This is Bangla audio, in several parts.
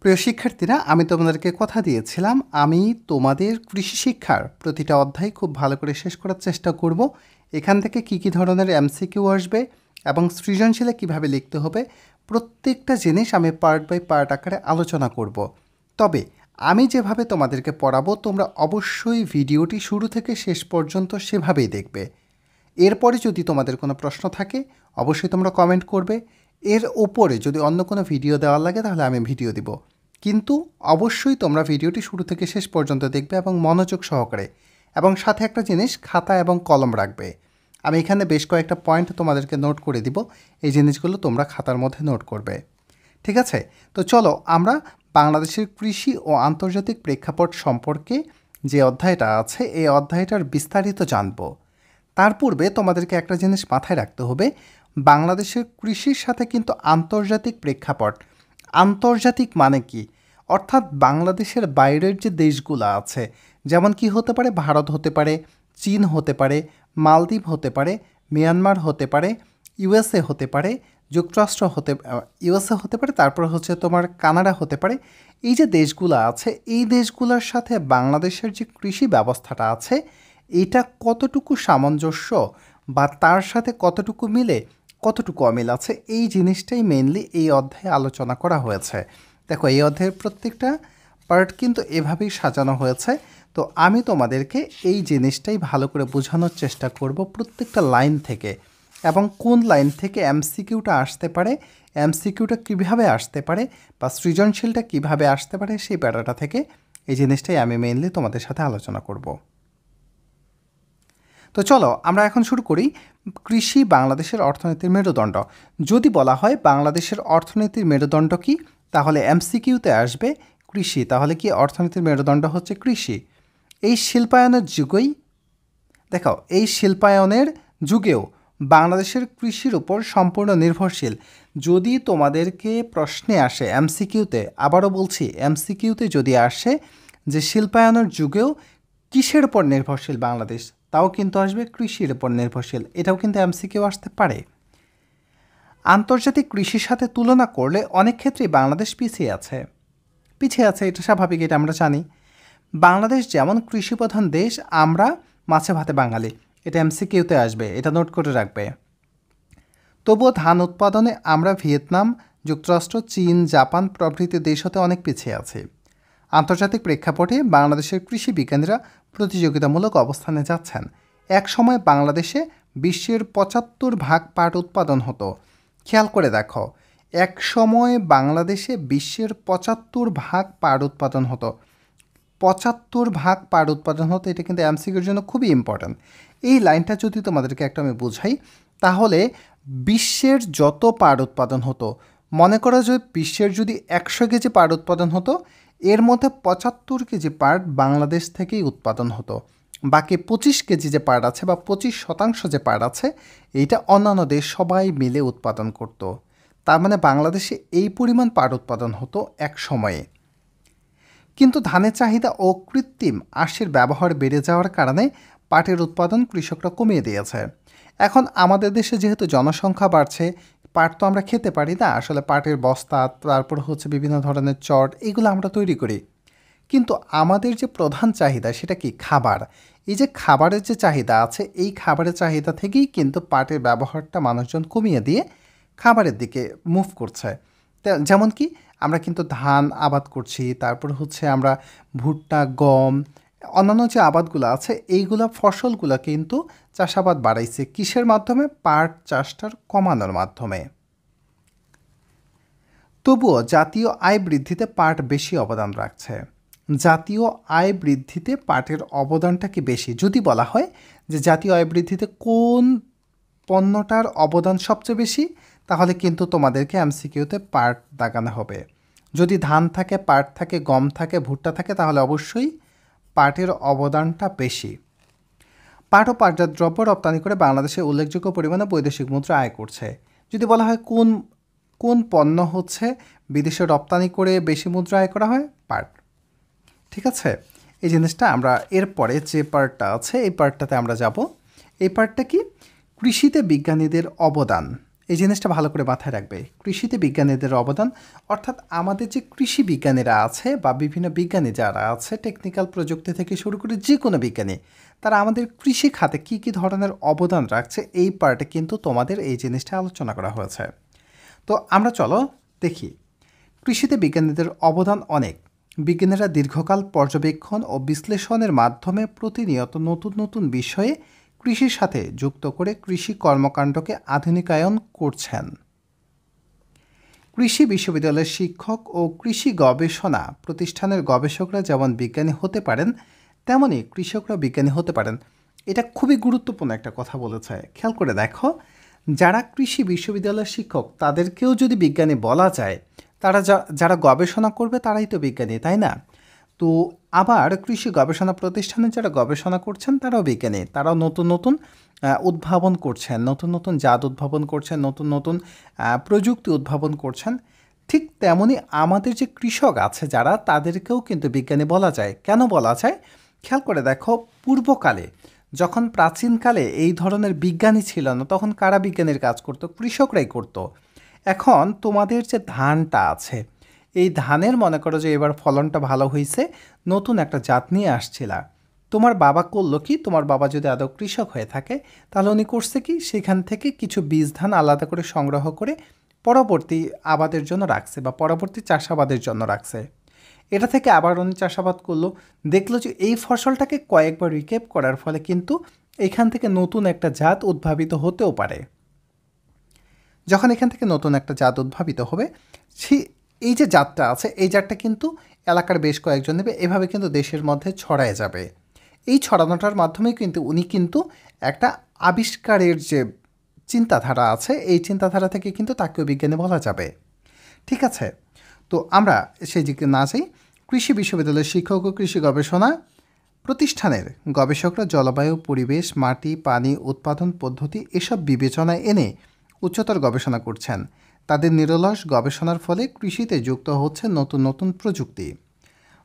প্রিয় শিক্ষার্থীরা, আমি তোমাদেরকে কথা দিয়েছিলাম আমি তোমাদের কৃষি শিক্ষার প্রতিটা অধ্যায় খুব ভালো করে শেষ করার চেষ্টা করব। এখান থেকে কি ধরনের এমসিকিউ আসবে এবং সৃজনশীলে কিভাবে লিখতে হবে প্রত্যেকটা জিনিস আমি পার্ট বাই পার্ট আকারে আলোচনা করব। তবে আমি যেভাবে তোমাদেরকে পড়াবো তোমরা অবশ্যই ভিডিওটি শুরু থেকে শেষ পর্যন্ত সেভাবেই দেখবে। এরপরে যদি তোমাদের কোনো প্রশ্ন থাকে অবশ্যই তোমরা কমেন্ট করবে। এর ওপরে যদি অন্য কোনো ভিডিও দেওয়া লাগে তাহলে আমি ভিডিও দিব, কিন্তু অবশ্যই তোমরা ভিডিওটি শুরু থেকে শেষ পর্যন্ত দেখবে এবং মনোযোগ সহকারে, এবং সাথে একটা জিনিস খাতা এবং কলম রাখবে। আমি এখানে বেশ কয়েকটা পয়েন্ট তোমাদেরকে নোট করে দিব, এই জিনিসগুলো তোমরা খাতার মধ্যে নোট করবে। ঠিক আছে, তো চলো আমরা বাংলাদেশের কৃষি ও আন্তর্জাতিক প্রেক্ষাপট সম্পর্কে যে অধ্যায়টা আছে এই অধ্যায়টার বিস্তারিত জানব। তার পূর্বে তোমাদেরকে একটা জিনিস মাথায় রাখতে হবে, বাংলাদেশের কৃষির সাথে কিন্তু আন্তর্জাতিক প্রেক্ষাপট, আন্তর্জাতিক মানে কি, অর্থাৎ বাংলাদেশের বাইরের যে দেশগুলো আছে, যেমন কি হতে পারে, ভারত হতে পারে, চীন হতে পারে, মালদ্বীপ হতে পারে, মিয়ানমার হতে পারে, ইউএসএ হতে পারে, যুক্তরাষ্ট্র ইউএসএ হতে পারে, তারপর হচ্ছে তোমার কানাডা হতে পারে। এই যে দেশগুলো আছে এই দেশগুলোর সাথে বাংলাদেশের যে কৃষি ব্যবস্থাটা আছে এটা কতটুকু সামঞ্জস্য বা তার সাথে কতটুকু মিলে কতটুকু অমিল আছে, এই জিনিসটাই মেইনলি এই অধ্যায়ে আলোচনা করা হয়েছে। দেখো, এই অধ্যায়ের প্রত্যেকটা পার্ট কিন্তু এভাবেই সাজানো হয়েছে। তো আমি তোমাদেরকে এই জিনিসটাই ভালো করে বোঝানোর চেষ্টা করব প্রত্যেকটা লাইন থেকে, এবং কোন লাইন থেকে এমসিকিউটা আসতে পারে, এমসিকিউটা কীভাবে আসতে পারে বা সৃজনশীলটা কীভাবে আসতে পারে সেই প্যাটাটা থেকে এই জিনিসটাই আমি মেইনলি তোমাদের সাথে আলোচনা করব। তো চলো আমরা এখন শুরু করি। কৃষি বাংলাদেশের অর্থনীতির মেরুদণ্ড। যদি বলা হয় বাংলাদেশের অর্থনীতির মেরুদণ্ড কি, তাহলে এমসিকিউতে আসবে কৃষি। তাহলে কি অর্থনীতির মেরুদণ্ড হচ্ছে কৃষি? এই শিল্পায়নের যুগেই দেখো, এই শিল্পায়নের যুগেও বাংলাদেশের কৃষির উপর সম্পূর্ণ নির্ভরশীল। যদি তোমাদেরকে প্রশ্নে আসে এমসিকিউতে, আবারও বলছি এমসিকিউতে যদি আসে যে শিল্পায়নের যুগেও কিসের উপর নির্ভরশীল বাংলাদেশ, তাও কিন্তু আসবে কৃষির উপর নির্ভরশীল। এটাও কিন্তু এমসিকিউ আসতে পারে। আন্তর্জাতিক কৃষির সাথে তুলনা করলে অনেক ক্ষেত্রেই বাংলাদেশ পিছিয়ে আছে, এটা স্বাভাবিক, এটা আমরা জানি। বাংলাদেশ যেমন কৃষিপ্রধান দেশ, আমরা মাছে ভাতে বাঙালি, এটা এমসিকিউতে আসবে, এটা নোট করে রাখবে। তবুও ধান উৎপাদনে আমরা ভিয়েতনাম, যুক্তরাষ্ট্র, চীন, জাপান প্রভৃতি দেশ হতে অনেক পিছিয়ে আছি। আন্তর্জাতিক প্রেক্ষাপটে বাংলাদেশের কৃষি বিজ্ঞানীরা প্রতিযোগিতামূলক অবস্থানে যাচ্ছেন। এক সময় বাংলাদেশে বিশ্বের ৭৫% পাট উৎপাদন হতো। খেয়াল করে দেখো, এক সময় বাংলাদেশে বিশ্বের ৭৫% পাট উৎপাদন হতো। ৭৫% পাট উৎপাদন হতো, এটা কিন্তু এমসিকিউর জন্য খুবই ইম্পর্ট্যান্ট। এই লাইনটা যদি তোমাদেরকে একটা আমি বুঝাই, তাহলে বিশ্বের যত পাট উৎপাদন হতো, মনে করো যে বিশ্বের যদি ১০০ কেজি পাট উৎপাদন হতো, এর মধ্যে ৭৫ কেজি পাট বাংলাদেশ থেকেই উৎপাদন হতো। বাকি ২৫ কেজি যে পাট আছে বা ২৫% যে পাট আছে, এইটা অন্যান্য দেশ সবাই মিলে উৎপাদন করত। তার মানে বাংলাদেশে এই পরিমাণ পাট উৎপাদন হতো এক সময়ে। কিন্তু ধানের চাহিদা ও কৃত্রিম আঁশের ব্যবহার বেড়ে যাওয়ার কারণে পাটের উৎপাদন কৃষকরা কমিয়ে দিয়েছে। এখন আমাদের দেশে যেহেতু জনসংখ্যা বাড়ছে, পাট তো আমরা খেতে পারি না, আসলে পাটের বস্তা, তারপর হচ্ছে বিভিন্ন ধরনের চট, এগুলো আমরা তৈরি করি। কিন্তু আমাদের যে প্রধান চাহিদা সেটা কি? খাবার। এই যে খাবারের যে চাহিদা আছে, এই খাবারের চাহিদা থেকেই কিন্তু পাটের ব্যবহারটা মানুষজন কমিয়ে দিয়ে খাবারের দিকে মুভ করছে। যেমন কি আমরা কিন্তু ধান আবাদ করছি, তারপর হচ্ছে আমরা ভুট্টা, গম, অন্যান্য যে আবাদগুলো আছে এইগুলা ফসলগুলো কিন্তু চাষাবাদ বাড়াইছে কিসের মাধ্যমে? পাট চাষটার কমানোর মাধ্যমে। তবুও জাতীয় আয় বৃদ্ধিতে পাট বেশি অবদান রাখছে। জাতীয় আয় বৃদ্ধিতে পাটের অবদানটা কি বেশি? যদি বলা হয় যে জাতীয় আয় বৃদ্ধিতে কোন পণ্যটার অবদান সবচেয়ে বেশি, তাহলে কিন্তু তোমাদেরকে এমসিকিউতে পাট দাগানো হবে। যদি ধান থাকে, পাট থাকে, গম থাকে, ভুট্টা থাকে, তাহলে অবশ্যই পাটের অবদানটা বেশি। পাট ও পাটজাত দ্রব্য রপ্তানি করে বাংলাদেশে উল্লেখযোগ্য পরিমাণে বৈদেশিক মুদ্রা আয় করছে। যদি বলা হয় কোন পণ্য হচ্ছে বিদেশে রপ্তানি করে বেশি মুদ্রা আয় করা হয়? পাট। ঠিক আছে, এই জিনিসটা আমরা এরপরে যে পার্টটা আছে এই পার্টটাতে আমরা যাব। এই পার্টটা কি? কৃষিতে বিজ্ঞানীদের অবদান। এই জিনিসটা ভালো করে মাথায় রাখবে। কৃষিতে বিজ্ঞানীদের অবদান, অর্থাৎ আমাদের যে কৃষি বিজ্ঞানীরা আছে বা বিভিন্ন বিজ্ঞানী যারা আছে, টেকনিক্যাল প্রযুক্তি থেকে শুরু করে যে কোনো বিজ্ঞানী, তারা আমাদের কৃষি খাতে কী কী ধরনের অবদান রাখছে এই পার্টে কিন্তু তোমাদের এই জিনিসটা আলোচনা করা হয়েছে। তো আমরা চলো দেখি। কৃষিতে বিজ্ঞানীদের অবদান অনেক। বিজ্ঞানীরা দীর্ঘকাল পর্যবেক্ষণ ও বিশ্লেষণের মাধ্যমে প্রতিনিয়ত নতুন নতুন বিষয়ে কৃষির সাথে যুক্ত করে কৃষি কর্মকাণ্ডকে আধুনিকায়ন করছেন। কৃষি বিশ্ববিদ্যালয়ের শিক্ষক ও কৃষি গবেষণা প্রতিষ্ঠানের গবেষকরা যেমন বিজ্ঞানী হতে পারেন, তেমনি কৃষকরা বিজ্ঞানী হতে পারেন। এটা খুবই গুরুত্বপূর্ণ একটা কথা বলেছে। খেয়াল করে দেখো, যারা কৃষি বিশ্ববিদ্যালয়ের শিক্ষক তাদেরকেও যদি বিজ্ঞানী বলা যায়, তারা যারা গবেষণা করবে তারাই তো বিজ্ঞানী, তাই না? তো আবার কৃষি গবেষণা প্রতিষ্ঠানে যারা গবেষণা করছেন তারাও বিজ্ঞানী, তারাও নতুন নতুন উদ্ভাবন করছেন, নতুন নতুন জাত উদ্ভাবন করছেন, নতুন নতুন প্রযুক্তি উদ্ভাবন করছেন। ঠিক তেমনি আমাদের যে কৃষক আছে যারা, তাদেরকেও কিন্তু বিজ্ঞানী বলা যায়। কেন বলা যায়? খেয়াল করে দেখো, পূর্বকালে যখন প্রাচীনকালে এই ধরনের বিজ্ঞানী ছিল না, তখন কারা বিজ্ঞানীর কাজ করতো? কৃষকরাই করতো। এখন তোমাদের যে ধানটা আছে, এই ধানের মনে করো যে এবার ফলনটা ভালো হয়েছে, নতুন একটা জাত নিয়ে আসছিলা, তোমার বাবা করলো কি? তোমার বাবা যদি আদৌ কৃষক হয়ে থাকে, তাহলে উনি করছে কি, সেখান থেকে কিছু বীজ ধান আলাদা করে সংগ্রহ করে পরবর্তী আবাদের জন্য রাখছে বা পরবর্তী চাষাবাদের জন্য রাখছে। এটা থেকে আবার উনি চাষাবাদ করলো, দেখলো যে এই ফসলটাকে কয়েকবার রিকেপ করার ফলে কিন্তু এখান থেকে নতুন একটা জাত উদ্ভাবিত হতেও পারে। যখন এখান থেকে নতুন একটা জাত উদ্ভাবিত হবে, এই যে জাতটা আছে, এই জাতটা কিন্তু এলাকার বেশ কয়েকজন নেবে, এভাবে কিন্তু দেশের মধ্যে ছড়ায় যাবে। এই ছড়ানোটার মাধ্যমে কিন্তু উনি কিন্তু একটা আবিষ্কারের যে চিন্তাধারা আছে, এই চিন্তাধারা থেকে কিন্তু তাকেও বিজ্ঞানী বলা যাবে। ঠিক আছে, তো আমরা সেই দিকে না যাই। কৃষি বিশ্ববিদ্যালয়ের শিক্ষক ও কৃষি গবেষণা প্রতিষ্ঠানের গবেষকরা জলবায়ু, পরিবেশ, মাটি, পানি, উৎপাদন পদ্ধতি এসব বিবেচনায় এনে উচ্চতর গবেষণা করছেন। তাদের নিরলস গবেষণার ফলে কৃষিতে যুক্ত হচ্ছে নতুন নতুন প্রযুক্তি।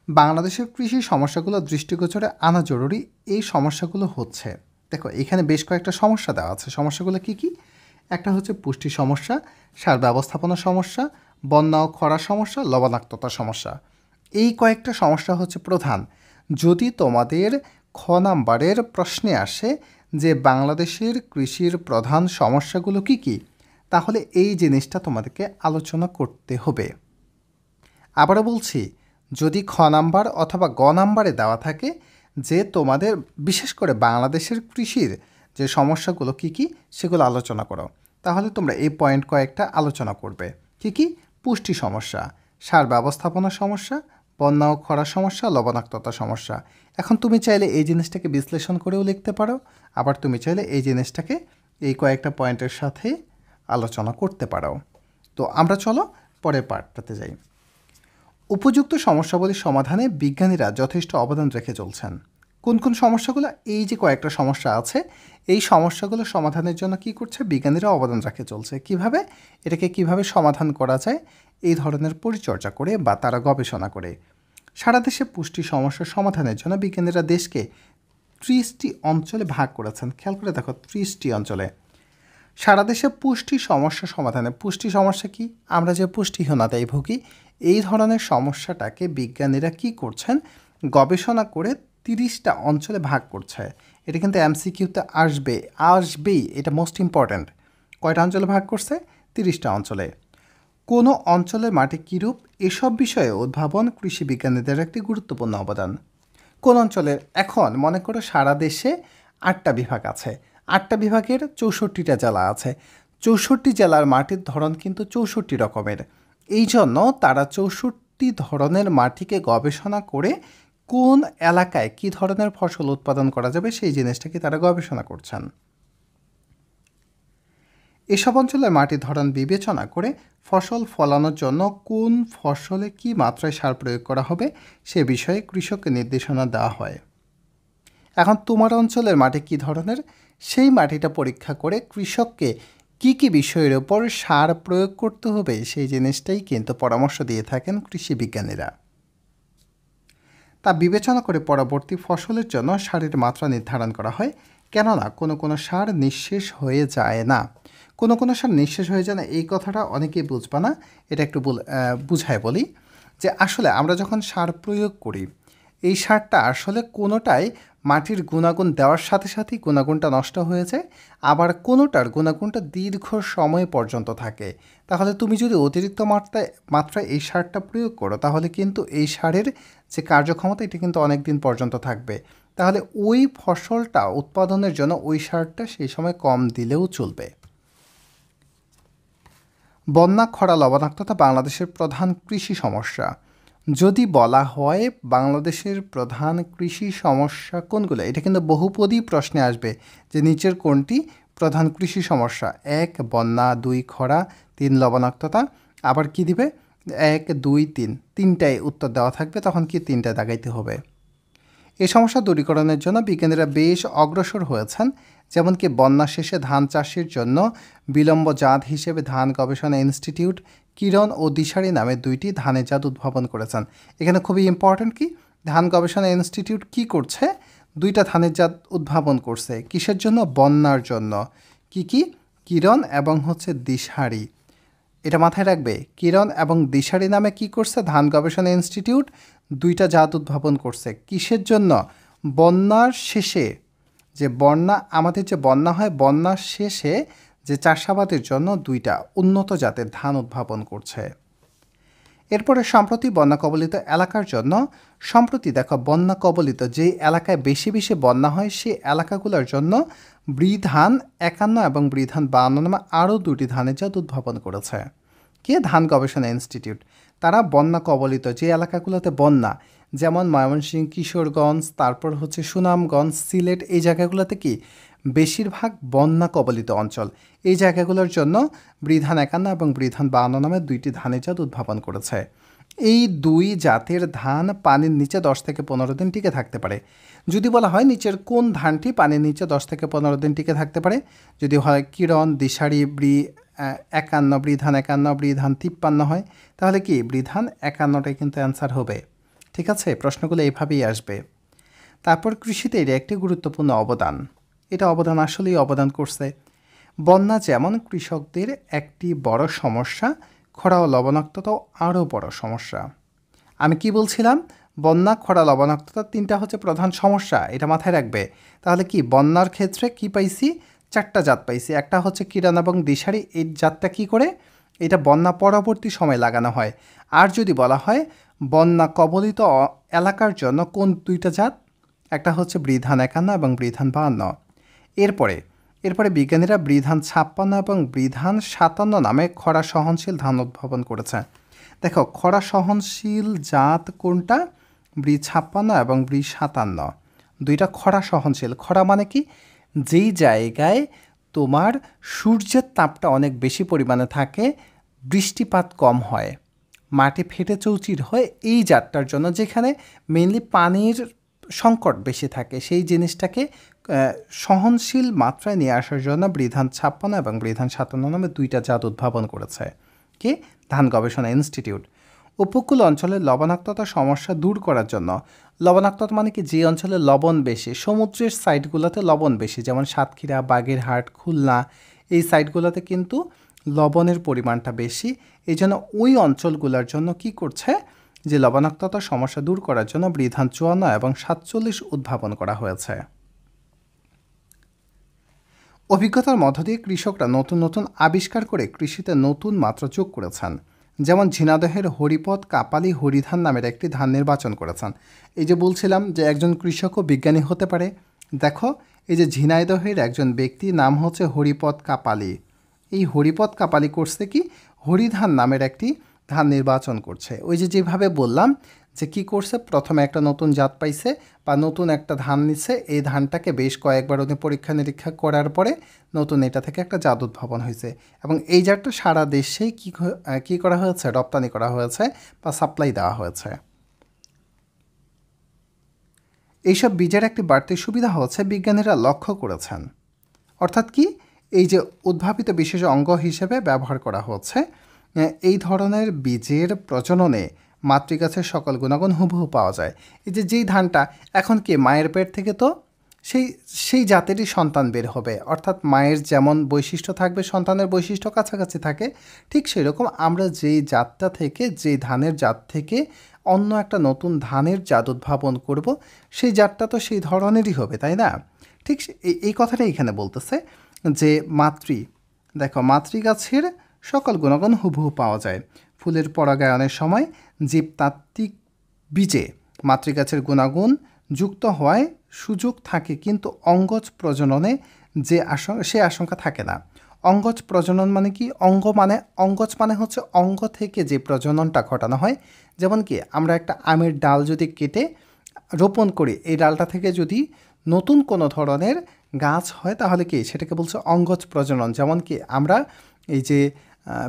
বাংলাদেশের কৃষি সমস্যাগুলো দৃষ্টিগোচরে আনা জরুরি। এই সমস্যাগুলো হচ্ছে, দেখো এখানে বেশ কয়েকটা সমস্যা দেওয়া আছে। সমস্যাগুলো কি কি? একটা হচ্ছে পুষ্টি সমস্যা, সার ব্যবস্থাপনা সমস্যা, বন্যা ও খরা সমস্যা, লবণাক্ততা সমস্যা। এই কয়েকটা সমস্যা হচ্ছে প্রধান। যদি তোমাদের খ নাম্বারের প্রশ্নে আসে যে বাংলাদেশের কৃষির প্রধান সমস্যাগুলো কি কি, তাহলে এই জিনিসটা তোমাদেরকে আলোচনা করতে হবে। আবারও বলছি, যদি খ নাম্বার অথবা গ নাম্বারে দেওয়া থাকে যে তোমাদের বিশেষ করে বাংলাদেশের কৃষির যে সমস্যাগুলো কি কি সেগুলো আলোচনা করো, তাহলে তোমরা এই পয়েন্ট কয়েকটা আলোচনা করবে। কি কি? পুষ্টি সমস্যা, সার ব্যবস্থাপনা সমস্যা, বন্যা ও খরা সমস্যা, লবণাক্ততা সমস্যা। এখন তুমি চাইলে এই জিনিসটাকে বিশ্লেষণ করেও লিখতে পারো, আবার তুমি চাইলে এই জিনিসটাকে এই কয়েকটা পয়েন্টের সাথে আলোচনা করতে পারো। তো আমরা চলো পরের পার্টটাতে যাই। উপযুক্ত সমস্যাবলীর সমাধানে বিজ্ঞানীরা যথেষ্ট অবদান রেখে চলছেন। কোন কোন সমস্যাগুলো? এই যে কয়েকটা সমস্যা আছে, এই সমস্যাগুলো সমাধানের জন্য কি করছে? বিজ্ঞানীরা অবদান রেখে চলছে। কিভাবে? এটাকে কিভাবে সমাধান করা যায় এই ধরনের পরিচর্যা করে বা তারা গবেষণা করে। সারা দেশে পুষ্টি সমস্যার সমাধানের জন্য বিজ্ঞানীরা দেশকে 30টি অঞ্চলে ভাগ করেছেন। খেয়াল করে দেখো, 30টি অঞ্চলে। সারা দেশে পুষ্টি সমস্যা সমাধানে, পুষ্টি সমস্যা কি? আমরা যে পুষ্টিহীনতায় ভুগি, এই ধরনের সমস্যাটাকে বিজ্ঞানীরা কি করছেন? গবেষণা করে 30টা অঞ্চলে ভাগ করছে। এটা কিন্তু এমসিকিউতে আসবেই, এটা মোস্ট ইম্পর্ট্যান্ট। কয়টা অঞ্চলে ভাগ করছে? 30টা অঞ্চলে। কোনো অঞ্চলের মাটি কীরূপ, এসব বিষয়ে উদ্ভাবন কৃষি বিজ্ঞানীদের একটি গুরুত্বপূর্ণ অবদান। কোন অঞ্চলের? এখন মনে করো সারা দেশে 8টা বিভাগ আছে, 8টা বিভাগের 64টা জেলা আছে। 64 জেলার মাটির ধরন কিন্তু 64 রকমের। এই জন্য তারা 64 ধরনের মাটিকে গবেষণা করে কোন এলাকায় কী ধরনের ফসল উৎপাদন করা যাবে সেই জিনিসটাকে তারা গবেষণা করছেন। এসব অঞ্চলের মাটির ধরন বিবেচনা করে ফসল ফলানোর জন্য কোন ফসলে কী মাত্রায় সার প্রয়োগ করা হবে সে বিষয়ে কৃষককে নির্দেশনা দেওয়া হয়। এখন তোমার অঞ্চলের মাটি কী ধরনের, সেই মাটিটা পরীক্ষা করে কৃষককে কী কী বিষয়ের ওপর সার প্রয়োগ করতে হবে সেই জিনিসটাই কিন্তু পরামর্শ দিয়ে থাকেন কৃষি বিজ্ঞানীরা। তা বিবেচনা করে পরবর্তী ফসলের জন্য সারের মাত্রা নির্ধারণ করা হয়। কেননা কোনো কোনো সার নিঃশেষ হয়ে যায় না, কোনো কোনো সার নিঃশেষ হয়ে যায় না, এই কথাটা অনেকেই বুঝবে না, এটা একটু বুঝায় বলি যে আসলে আমরা যখন সার প্রয়োগ করি এই সারটা আসলে কোনোটাই মাটির গুণাগুণ দেওয়ার সাথে সাথেই গুণাগুণটা নষ্ট হয়ে যায়, আবার কোনোটার গুণাগুণটা দীর্ঘ সময় পর্যন্ত থাকে। তাহলে তুমি যদি অতিরিক্ত মাত্রায় এই সারটা প্রয়োগ করো তাহলে কিন্তু এই সারের যে কার্যক্ষমতা এটা কিন্তু অনেক দিন পর্যন্ত থাকবে। তাহলে ওই ফসলটা উৎপাদনের জন্য ওই সারটা সেই সময় কম দিলেও চলবে। বন্যা, খরা, লবণাক্ততা বাংলাদেশের প্রধান কৃষি সমস্যা। যদি বলা হয় বাংলাদেশের প্রধান কৃষি সমস্যা কোনগুলো, এটা কিন্তু বহুপদী প্রশ্নে আসবে যে নিচের কোনটি প্রধান কৃষি সমস্যা। 1 বন্যা, 2 খরা, 3 লবণাক্ততা, আবার কি দিবে 1 2 3, তিনটায় উত্তর দেওয়া থাকবে, তখন কি তিনটায় দাগাইতে হবে। এই সমস্যা দূরীকরণের জন্য বিজ্ঞানীরা বেশ অগ্রসর হয়েছেন, যেমন কি বন্যা শেষে ধান চাষের জন্য বিলম্ব জাত হিসেবে ধান গবেষণা ইনস্টিটিউট কিরণ ও দিশারি নামে 2টি ধানের জাত উদ্ভাবন করেছেন। এখানে খুবই ইম্পর্ট্যান্ট কি ধান গবেষণা ইনস্টিটিউট কি করছে, 2টা ধানের জাত উদ্ভাবন করছে কিসের জন্য, বন্যার জন্য। কি কি, কিরণ এবং হচ্ছে দিশারি, এটা মাথায় রাখবে। কিরণ এবং দিশারি নামে কি করছে ধান গবেষণা ইনস্টিটিউট, 2টা জাত উদ্ভাবন করছে কিসের জন্য, বন্যার শেষে যে আমাদের যে বন্যা হয় বন্যার শেষে যে চাষাবাদের জন্য 2টা উন্নত জাতের ধান উদ্ভাবন করছে। এরপরে সম্প্রতি বন্যা কবলিত এলাকার জন্য, সম্প্রতি দেখো বন্যা কবলিত যে এলাকায় বেশি বেশি বন্যা হয় সেই এলাকাগুলোর জন্য বৃধান 51 এবং বৃধান 52 নামে আরও 2টি ধানের জাত উদ্ভাবন করেছে কে, ধান গবেষণা ইনস্টিটিউট। তারা বন্যা কবলিত যে এলাকাগুলোতে বন্যা, যেমন ময়মনসিংহ, কিশোরগঞ্জ, তারপর হচ্ছে সুনামগঞ্জ, সিলেট, এই জায়গাগুলোতে কি বেশিরভাগ বন্যা কবলিত অঞ্চল, এই জায়গাগুলোর জন্য বৃধান 51 এবং বৃধান 52 নামে 2টি ধানের জাত উদ্ভাবন করেছে। এই 2 জাতের ধান পানির নিচে 10 থেকে 15 দিন টিকে থাকতে পারে। যদি বলা হয় নিচের কোন ধানটি পানির নিচে 10 থেকে 15 দিন টিকে থাকতে পারে, যদি হয় কিরণ, দিশারি, 51, বৃধান 51, বৃধান 53 হয়, তাহলে কি বৃধান 51টাই কিন্তু অ্যান্সার হবে। ঠিক আছে, প্রশ্নগুলো এইভাবেই আসবে। তারপর কৃষিতে এর একটি গুরুত্বপূর্ণ অবদান, এটা অবদান আসলেই অবদান করছে। বন্যা যেমন কৃষকদের একটি বড় সমস্যা, খরা ও লবণাক্ততাও আরও বড় সমস্যা। আমি কি বলছিলাম, বন্যা, খরা, লবণাক্ততা 3টা হচ্ছে প্রধান সমস্যা, এটা মাথায় রাখবে। তাহলে কি বন্যার ক্ষেত্রে কি পাইছি, 4টা জাত পাইছি। একটা হচ্ছে কিরণ এবং দিশারি, এই জাতটা কি করে, এটা বন্যা পরবর্তী সময় লাগানো হয়। আর যদি বলা হয় বন্যা কবলিত এলাকার জন্য কোন 2টা জাত, একটা হচ্ছে বৃধান 51 এবং বৃধান 52। এরপরে বিজ্ঞানীরা বৃধান 56 এবং বৃধান 57 নামে খরা সহনশীল ধান উদ্ভাবন করেছে। দেখো খরা সহনশীল জাত কোনটা, বৃ56 এবং বৃ57, 2টা খরা সহনশীল। খরা মানে কি, যেই জায়গায় তোমার সূর্যের তাপটা অনেক বেশি পরিমাণে থাকে, বৃষ্টিপাত কম হয়, মাটি ফেটে চৌচির হয়, এই জাতটার জন্য যেখানে মেইনলি পানির সংকট বেশি থাকে, সেই জিনিসটাকে সহনশীল মাত্রায় নিয়ে আসার জন্য বৃধান 56 এবং বৃধান 57 নামে 2টা জাত উদ্ভাবন করেছে কে, ধান গবেষণা ইনস্টিটিউট। উপকূল অঞ্চলের লবণাক্ততা সমস্যা দূর করার জন্য, লবণাক্ততা মানে কি যে অঞ্চলে লবণ বেশি, সমুদ্রের সাইডগুলোতে লবণ বেশি, যেমন সাতক্ষীরা, বাগেরহাট, খুলনা, এই সাইডগুলোতে কিন্তু লবণের পরিমাণটা বেশি। এই জন্য ওই অঞ্চলগুলোর জন্য কি করছে, যে লবণাক্ততার সমস্যা দূর করার জন্য বৃধান 54 এবং 47 উদ্ভাবন করা হয়েছে। অভিজ্ঞতার মধ্য দিয়ে কৃষকরা নতুন নতুন আবিষ্কার করে কৃষিতে নতুন মাত্রা যোগ করেছেন। যেমন ঝিনাইদহের হরিপদ কাপালি হরিধান নামের একটি ধান নির্বাচন করেছেন। এই যে বলছিলাম যে একজন কৃষকও বিজ্ঞানী হতে পারে, দেখো এই যে ঝিনাইদহের একজন ব্যক্তি নাম হচ্ছে হরিপদ কাপালি, এই হরিপদ কাপালি করছে কি, হরিধান নামের একটি ধান নির্বাচন করছে। ওই যে যেভাবে বললাম যে কি করছে, প্রথমে একটা নতুন জাত পাইছে বা নতুন একটা ধান নিচ্ছে, এই ধানটাকে বেশ কয়েকবার উনি পরীক্ষা নিরীক্ষা করার পরে নতুন এটা থেকে একটা জাত উদ্ভাবন হয়েছে, এবং এই জাতটা সারা দেশেই কি করা হয়েছে, রপ্তানি করা হয়েছে বা সাপ্লাই দেওয়া হয়েছে। এইসব বীজের একটি বাড়তি সুবিধা হচ্ছে বিজ্ঞানীরা লক্ষ্য করেছেন, অর্থাৎ কি, এই যে উদ্ভাবিত বিশেষ অঙ্গ হিসেবে ব্যবহার করা হচ্ছে, এই ধরনের বীজের প্রজননে মাতৃগাছের সকল গুণাগুণ হুবহু পাওয়া যায়। এই যে যেই ধানটা এখন কি মায়ের পেট থেকে তো সেই সেই জাতেরই সন্তান বের হবে। অর্থাৎ মায়ের যেমন বৈশিষ্ট্য থাকবে, সন্তানের বৈশিষ্ট্য কাছাকাছি থাকে, ঠিক সেরকম আমরা যেই জাতটা থেকে, যেই ধানের জাত থেকে অন্য একটা নতুন ধানের জাত উদ্ভাবন করব, সেই জাতটা তো সেই ধরনেরই হবে, তাই না? ঠিক এই কথাটাই এখানে বলতেছে যে দেখো মাতৃগাছের সকল গুণাগুণ হুবহু পাওয়া যায়। ফুলের পরাগায়নের সময় জীবতাত্ত্বিক বীজে মাতৃগাছের গুণাগুণ যুক্ত হওয়ায় সুযোগ থাকে, কিন্তু অঙ্গজ প্রজননে সে আশঙ্কা থাকে না। অঙ্গজ প্রজনন মানে কি? অঙ্গজ মানে হচ্ছে অঙ্গ থেকে যে প্রজননটা ঘটানো হয়। যেমন কি আমরা একটা আমের ডাল যদি কেটে রোপণ করি, এই ডালটা থেকে যদি নতুন কোনো ধরনের গাছ হয়, তাহলে কি সেটাকে বলছে অঙ্গজ প্রজনন। যেমন কি আমরা এই যে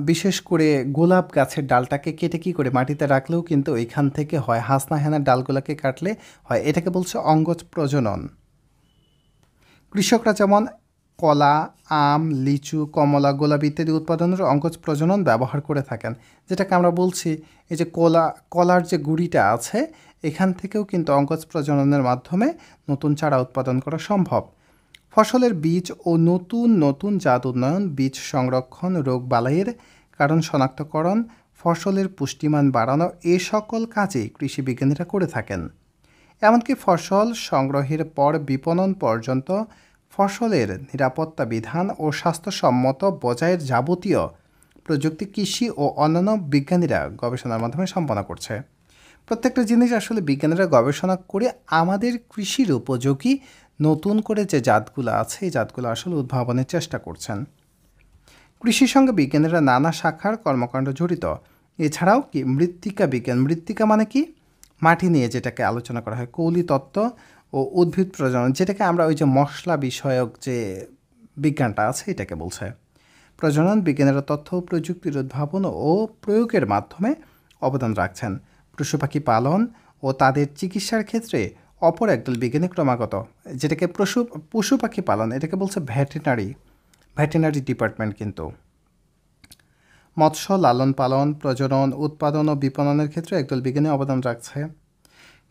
বিশেষ করে গোলাপ গাছের ডালটাকে কেটে কী করে মাটিতে রাখলেও কিন্তু এইখান থেকে হয়, হাসনা হেনার ডালগুলোকে কাটলে হয়, এটাকে বলছে অঙ্গজ প্রজনন। কৃষকরা যেমন কলা, আম, লিচু, কমলা, গোলাপ ইত্যাদি উৎপাদনের অঙ্গজ প্রজনন ব্যবহার করে থাকেন। যেটাকে আমরা বলছি এই যে কলার যে গুঁড়িটা আছে, এখান থেকেও কিন্তু অঙ্গজ প্রজননের মাধ্যমে নতুন চারা উৎপাদন করা সম্ভব। ফসলের বীজ ও নতুন নতুন জাত উন্নয়ন, বীজ সংরক্ষণ, রোগ বালাইয়ের কারণ শনাক্তকরণ, ফসলের পুষ্টিমান বাড়ানো, এ সকল কাজে কৃষি বিজ্ঞানীরা করে থাকেন। এমনকি ফসল সংগ্রহের পর বিপণন পর্যন্ত ফসলের নিরাপত্তা বিধান ও স্বাস্থ্যসম্মত বজায়ের যাবতীয় প্রযুক্তি কৃষি ও অন্যান্য বিজ্ঞানীরা গবেষণার মাধ্যমে সম্পন্ন করছে। প্রত্যেকটা জিনিস আসলে বিজ্ঞানীরা গবেষণা করে আমাদের কৃষির উপযোগী নতুন করে যে জাতগুলো আছে, এই জাতগুলো আসলে উদ্ভাবনের চেষ্টা করছেন। কৃষির সঙ্গে বিজ্ঞানীরা নানা শাখার কর্মকাণ্ড জড়িত। এছাড়াও কি মৃত্তিকা বিজ্ঞান, মৃত্তিকা মানে কি? মাটি নিয়ে যেটাকে আলোচনা করা হয়, কৌলি তত্ত্ব ও উদ্ভিদ প্রজনন, যেটাকে আমরা ওই যে মশলা বিষয়ক যে বিজ্ঞানটা আছে এটাকে বলছে। প্রজনন বিজ্ঞানীরা তথ্য ও প্রযুক্তির উদ্ভাবন ও প্রয়োগের মাধ্যমে অবদান রাখছেন। পশু পাখি পালন ও তাদের চিকিৎসার ক্ষেত্রে অপর একদল বিজ্ঞানী ক্রমাগত, যেটাকে পশু পাখি পালন, এটাকে বলছে ভেটেরিনারি ডিপার্টমেন্ট। কিন্তু মৎস্য লালন পালন, প্রজনন, উৎপাদন ও বিপণনের ক্ষেত্রে একদল বিজ্ঞানী অবদান রাখছে।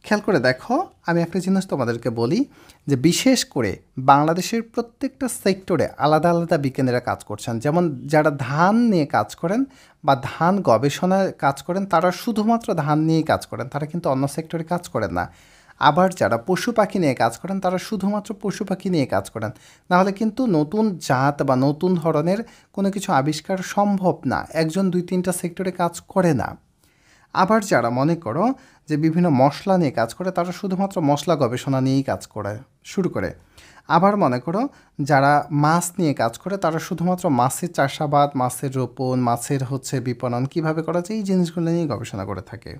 খেয়াল করে দেখো, আমি একটা জিনিস তোমাদেরকে বলি যে বিশেষ করে বাংলাদেশের প্রত্যেকটা সেক্টরে আলাদা আলাদা বিজ্ঞানীরা কাজ করছেন। যেমন যারা ধান নিয়ে কাজ করেন বা ধান গবেষণায় কাজ করেন, তারা শুধুমাত্র ধান নিয়েই কাজ করেন, তারা কিন্তু অন্য সেক্টরে কাজ করেন না। আবার যারা পশু পাখি নিয়ে কাজ করেন, তারা শুধুমাত্র পশু পাখি নিয়ে কাজ করেন। নাহলে কিন্তু নতুন জাত বা নতুন ধরনের কোনো কিছু আবিষ্কার সম্ভব না, একজন 2-3টা সেক্টরে কাজ করে না। আবার যারা মনে করো যে বিভিন্ন মশলা নিয়ে কাজ করে, তারা শুধুমাত্র মশলা গবেষণা নিয়েই কাজ শুরু করে। আবার মনে করো যারা মাছ নিয়ে কাজ করে, তারা শুধুমাত্র মাছের চাষাবাদ, মাছের রোপণ, মাছের বিপণন কীভাবে করা যায়, এই জিনিসগুলো নিয়ে গবেষণা করে থাকে।